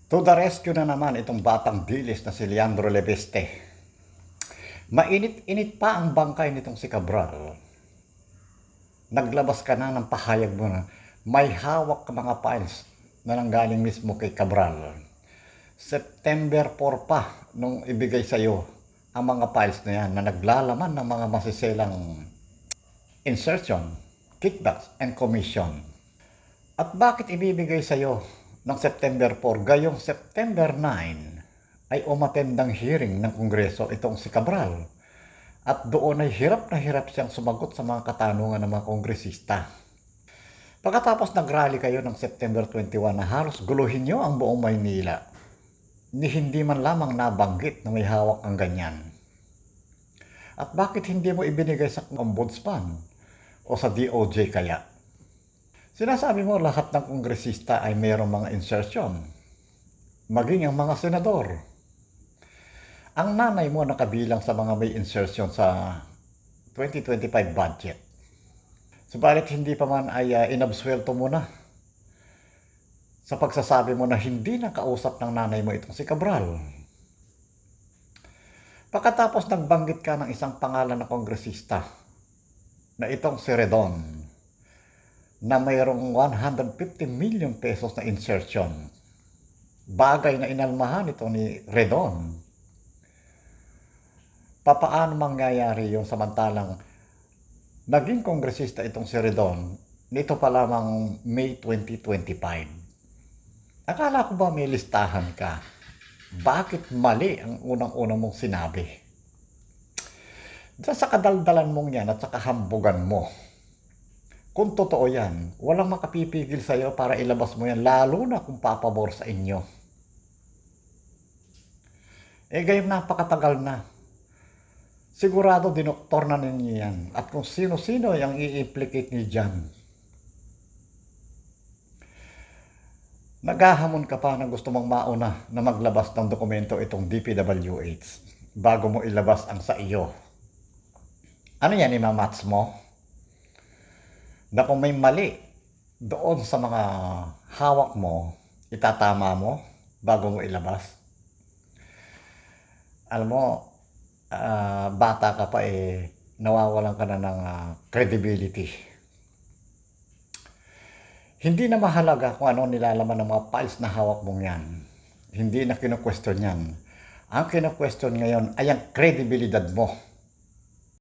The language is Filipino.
To the rescue na naman itong batang dilis na si Leandro Lebeste. Mainit-init pa ang bangkay nitong si Cabral. Naglabas ka na ng pahayag mo na may hawak ka mga files na nanggaling mismo kay Cabral. September 4 pa nung ibigay sa iyo ang mga files na yan na naglalaman ng mga masiselang insertion, kickbacks, and commission. At bakit ibibigay sa iyo ng September 4 gayong September 9 ay umatendang hearing ng Kongreso itong si Cabral? At doon ay hirap na hirap siyang sumagot sa mga katanungan ng mga kongresista. Pagkatapos nag-rally kayo ng September 21 na halos guluhin nyo ang buong Maynila, ni hindi man lamang nabanggit na may hawak ang ganyan. At bakit hindi mo ibinigay sa ombudsman o sa DOJ kaya? Sinasabi mo lahat ng kongresista ay mayroong mga insertion, maging ang mga senador. Ang nanay mo nakabilang sa mga may insertion sa 2025 budget. Subalit hindi pa man ay inabsuelto mo na sa pagsasabi mo na hindi nakausap ng nanay mo itong si Cabral. Pagkatapos nagbanggit ka ng isang pangalan na kongresista na itong si Redon na mayroong 150 million pesos na insertion. Bagay na inalmahan ito ni Redon. Papaano mangyayari yung samantalang naging kongresista itong si Redon nito pa lamang May 2025? Akala ko ba may listahan ka? Bakit mali ang unang-unang mong sinabi? Diyan sa kadaldalan mong yan at sa kahambugan mo, kung totoo yan, walang makapipigil sa iyo para ilabas mo yan, lalo na kung papabor sa inyo. Gayong napakatagal na. Sigurado dinoktor na ninyo yan. At kung sino-sino yung i-implicate niyo dyan. Naghahamon ka pa na gusto mong mauna na maglabas ng dokumento itong DPWH bago mo ilabas ang sa iyo. Ano yan, imamats mo? Na kung may mali doon sa mga hawak mo, itatama mo bago mo ilabas? Alam mo, bata ka pa nawawalan ka na ng credibility. Hindi na mahalaga kung ano nilalaman ng mga files na hawak mong yan. Hindi na kino-question yan. Ang kino-question ngayon ay ang kredibilidad mo.